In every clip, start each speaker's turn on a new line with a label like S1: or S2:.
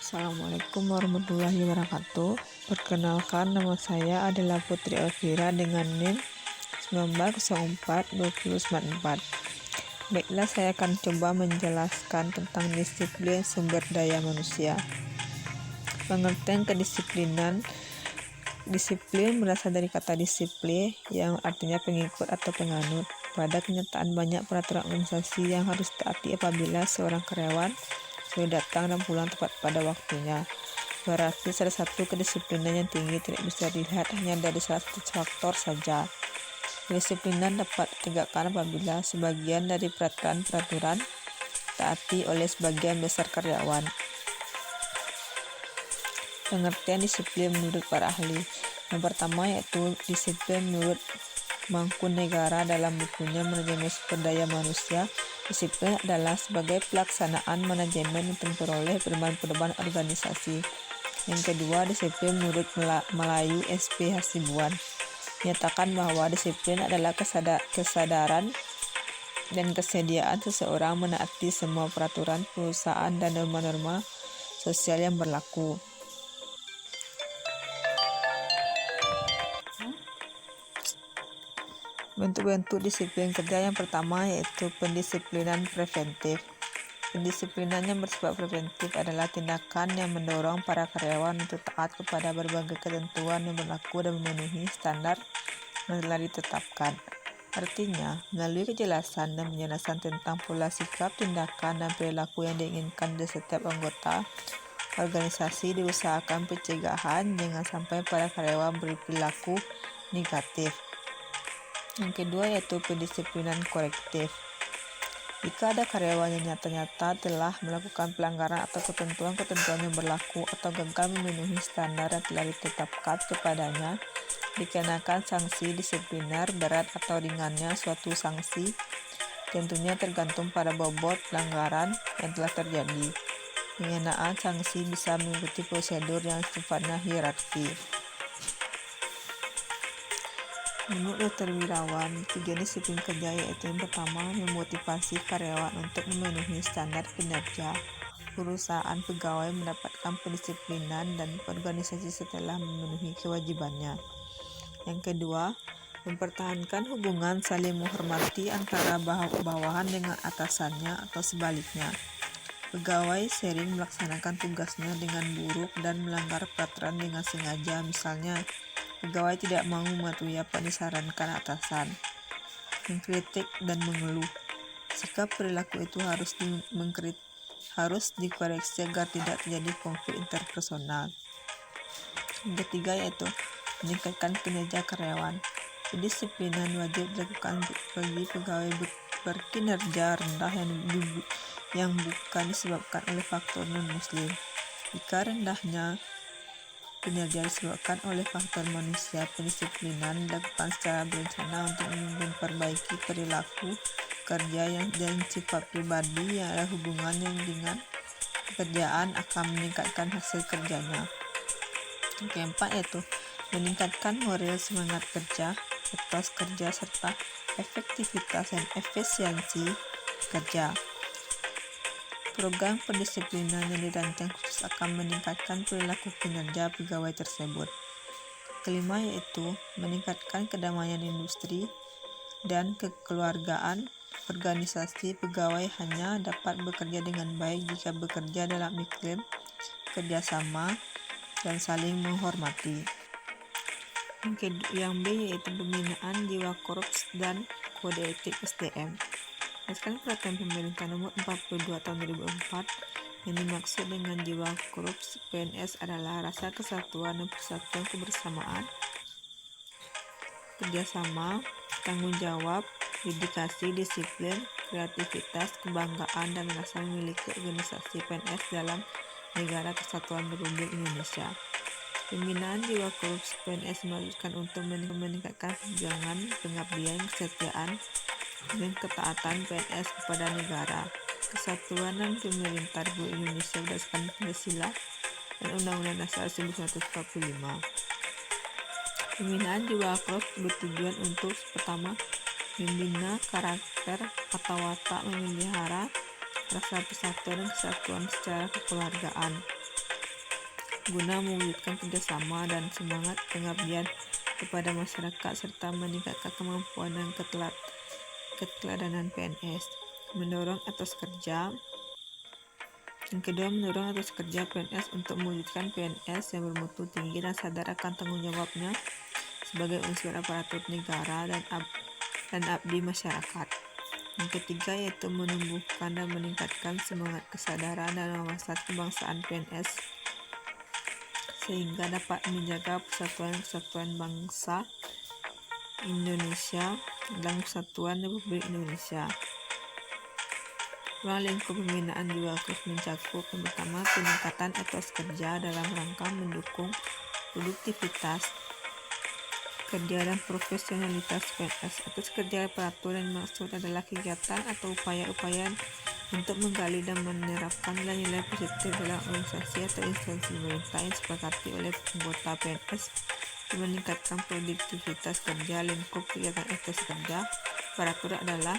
S1: Assalamualaikum warahmatullahi wabarakatuh. Perkenalkan, nama saya adalah Putri Elvira dengan NIM 1904-2094. Baiklah, saya akan coba menjelaskan tentang disiplin sumber daya manusia. Pengertian kedisiplinan. Disiplin berasal dari kata disiplin yang artinya pengikut atau penganut. Pada kenyataan, banyak peraturan organisasi yang harus ditaati apabila seorang karyawan sudah datang dan pulang tepat pada waktunya. Berarti salah satu kedisiplinan yang tinggi tidak bisa dilihat hanya dari salah satu faktor saja. Kedisiplinan dapat ditegakkan apabila sebagian dari peraturan ditaati oleh sebagian besar karyawan. Pengertian disiplin menurut para ahli. Yang pertama yaitu disiplin menurut Mangkunegara dalam bukunya Manajemen Sumber Daya Manusia. Disiplin adalah sebagai pelaksanaan manajemen yang memperoleh pedoman-pedoman organisasi. Yang kedua, disiplin menurut Melayu SP Hasibuan menyatakan bahwa disiplin adalah kesadaran dan kesediaan seseorang menaati semua peraturan perusahaan dan norma-norma sosial yang berlaku. Bentuk-bentuk disiplin kerja yang pertama yaitu pendisiplinan preventif. Pendisiplinan yang bersifat preventif adalah tindakan yang mendorong para karyawan untuk taat kepada berbagai ketentuan yang berlaku dan memenuhi standar yang telah ditetapkan. Artinya, melalui kejelasan dan penjelasan tentang pola sikap, tindakan, dan perilaku yang diinginkan dari setiap anggota organisasi, diusahakan pencegahan jangan sampai para karyawan berperilaku negatif. Yang kedua yaitu pendisiplinan korektif. Jika ada karyawan yang nyata-nyata telah melakukan pelanggaran atau ketentuan-ketentuan yang berlaku atau gagal memenuhi standar yang telah ditetapkan kepadanya, dikenakan sanksi disipliner berat atau ringannya. Suatu sanksi tentunya tergantung pada bobot pelanggaran yang telah terjadi. Pengenaan sanksi bisa mengikuti prosedur yang sifatnya hierarki. Menurut Dr. Wirawan, tujuan disiplin kerja yaitu yang pertama, memotivasi karyawan untuk memenuhi standar kinerja. Perusahaan pegawai mendapatkan pendisiplinan dan organisasi setelah memenuhi kewajibannya. Yang kedua, mempertahankan hubungan saling menghormati antara bawahan dengan atasannya atau sebaliknya. Pegawai sering melaksanakan tugasnya dengan buruk dan melanggar peraturan dengan sengaja, misalnya pegawai tidak mau mematuhi apa yang disarankan atasan, mengkritik dan mengeluh. Sikap perilaku itu harus dikoreksi agar tidak terjadi konflik interpersonal. Yang ketiga yaitu meningkatkan kinerja karyawan. Pendisiplinan wajib dilakukan bagi pegawai berkinerja rendah yang bukan disebabkan oleh faktor non-muslim. Jika rendahnya kinerja disebabkan oleh faktor manusia, pendisiplinan dilakukan secara berencana untuk memperbaiki perilaku kerja dan sifat pribadi yang ada hubungannya dengan pekerjaan akan meningkatkan hasil kerjanya. Yang keempat yaitu meningkatkan moral semangat kerja, etos kerja, serta efektivitas dan efisiensi kerja. Program pendisiplinan yang dirancang khusus akan meningkatkan perilaku kinerja pegawai tersebut. Kelima yaitu meningkatkan kedamaian industri dan kekeluargaan organisasi. Pegawai hanya dapat bekerja dengan baik jika bekerja dalam iklim kerjasama dan saling menghormati. Yang B yaitu pembinaan jiwa korps dan kode etik SDM. Berdasarkan peraturan pemerintah nomor 42 tahun 2004, yang dimaksud dengan jiwa korps PNS adalah rasa kesatuan dan persatuan, kebersamaan, kerjasama, tanggung jawab, dedikasi, disiplin, kreativitas, kebanggaan, dan rasa memiliki organisasi PNS dalam negara kesatuan Republik Indonesia. Pembinaan jiwa korps PNS dimaksudkan untuk meningkatkan perjuangan, pengabdian, kesetiaan, dan ketaatan PNS kepada negara, kesatuan dan pemerintah Republik Indonesia berdasarkan Pancasila dan Undang-Undang Dasar 1945. Pembinaan jiwa korps bertujuan untuk pertama, membina karakter atau watak, memelihara rasa persatuan dan kesatuan secara kekeluargaan, guna mewujudkan kerjasama dan semangat pengabdian kepada masyarakat serta meningkatkan kemampuan dan keteladanan PNS. Mendorong etos kerja. Yang kedua, mendorong etos kerja PNS untuk mewujudkan PNS yang bermutu tinggi dan sadar akan tanggung jawabnya sebagai unsur aparatur negara dan abdi masyarakat. Yang ketiga, yaitu menumbuhkan dan meningkatkan semangat kesadaran dan wawasan kebangsaan PNS sehingga dapat menjaga persatuan bangsa Indonesia dalam Kesatuan Republik Indonesia. Ruang lingkup pembinaan juga harus mencakup yang pertama, peningkatan etos kerja dalam rangka mendukung produktivitas kerja dan profesionalitas PNS. Etos kerja aparatur yang dimaksud adalah kegiatan atau upaya-upaya untuk menggali dan menerapkan nilai-nilai positif dalam organisasi atau instansi pemerintah yang disepakati oleh anggota PNS untuk meningkatkan produktivitas kerja. Lingkup kegiatan etos kerja aparatur adalah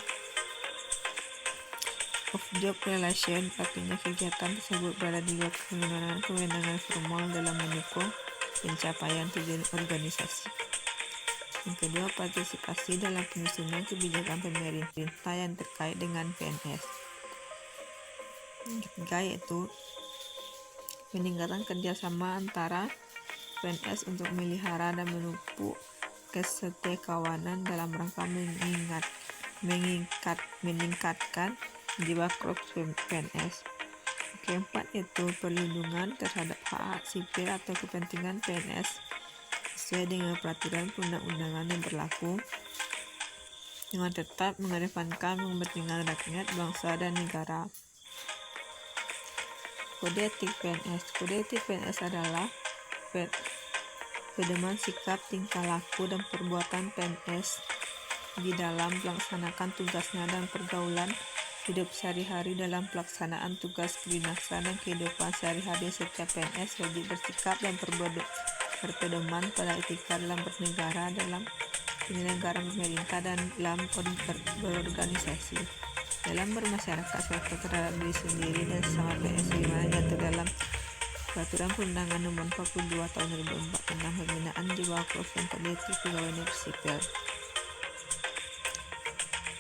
S1: off-job relation, artinya kegiatan tersebut berada di luar kewenangan formal dalam mendukung pencapaian tujuan organisasi. Yang kedua, partisipasi dalam penyusunan kebijakan pemerintah yang terkait dengan PNS. Yang ketiga, yaitu peningkatan kerjasama antara PNS untuk memelihara dan memupuk kesetiakawanan dalam rangka meningkatkan jiwa korps PNS. Keempat, yaitu perlindungan terhadap hak sipil atau kepentingan PNS sesuai dengan peraturan perundang-undangan yang berlaku dengan tetap mengedepankan kepentingan rakyat, bangsa, dan negara. Kode etik PNS. Kode etik PNS adalah pedoman sikap, tingkah laku, dan perbuatan PNS di dalam melaksanakan tugasnya dan pergaulan hidup sehari-hari. Dalam pelaksanaan tugas kedinasan dan kehidupan sehari-hari setiap PNS wajib bersikap dan berpedoman pada etika dalam bernegara, dalam penyelenggaraan pemerintah, dan dalam berorganisasi, dalam bermasyarakat, serta terhadap diri sendiri dan sesama PNS sebagaimana diatur dalam Peraturan Perundangan Nomor 42 Tahun 2004 tentang pembinaan jiwa korps dan kode etik pegawai negeri sipil.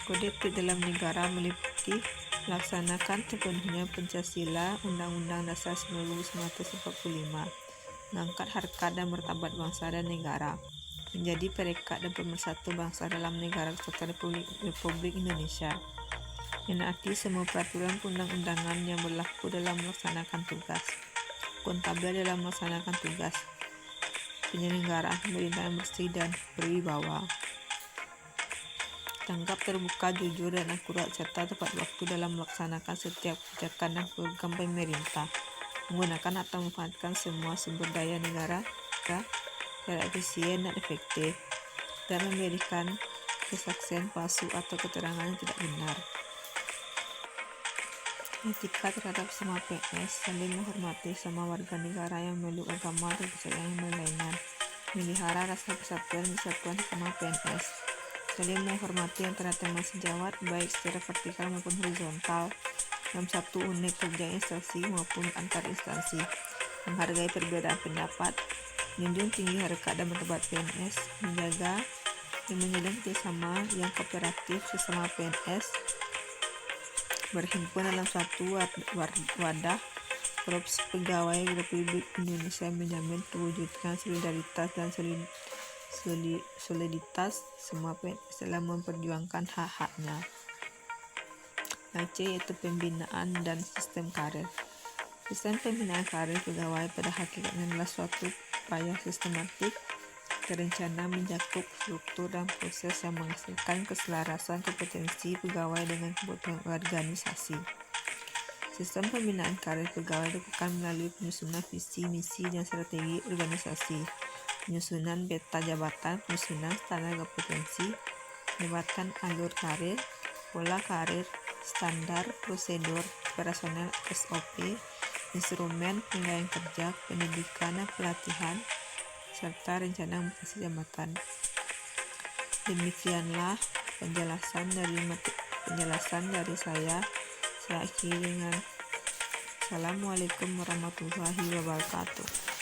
S1: Kode etik dalam negara meliputi melaksanakan sepenuhnya Pancasila, Undang-Undang Dasar 1945, mengangkat harkat dan martabat bangsa dan negara, menjadi perekat dan pemersatu bangsa dalam negara Kesatuan Republik Indonesia, menaati semua peraturan perundang-undangan yang berlaku dalam melaksanakan tugas, akuntabel dalam melaksanakan tugas, penyelenggaraan pemerintahan bersih dan berwibawa, tanggap, terbuka, jujur, dan akurat, serta tepat waktu dalam melaksanakan setiap kebijakan dan program pemerintah, menggunakan atau memanfaatkan semua sumber daya negara secara efisien dan efektif, dan memberikan kesaksian palsu atau keterangan yang tidak benar. Etika terhadap semua PNS, saling menghormati semua warga negara yang memeluk agama atau kepercayaan yang berlainan, melihara rasa persatuan dan kesatuan sesama PNS, saling menghormati antara teman sejawat baik secara vertikal maupun horizontal dalam satu unit kerja instansi maupun antar instansi, menghargai perbedaan pendapat, menjunjung tinggi harkat dan martabat PNS, menjaga dan menjalin kerjasama yang kooperatif sesama PNS, berhimpun dalam satu wadah korps pegawai Republik Indonesia, menjamin terwujudkan solidaritas dan soliditas semua PNS dalam memperjuangkan hak-haknya. Yang C, yaitu pembinaan dan sistem karir. Sistem pembinaan karir pegawai pada hakikatnya adalah suatu upaya sistematik terencana mencakup struktur dan proses yang menghasilkan keselarasan kompetensi pegawai dengan kebutuhan organisasi. Sistem pembinaan karir pegawai dilakukan melalui penyusunan visi, misi, dan strategi organisasi, penyusunan peta jabatan, penyusunan standar kompetensi, jabatan alur karir, pola karir, standar, prosedur, operasional SOP, instrumen penilaian kerja, pendidikan dan pelatihan, serta rencana mutasi jabatan. Demikianlah penjelasan dari saya. Saya akhiri dengan Assalamualaikum warahmatullahi wabarakatuh.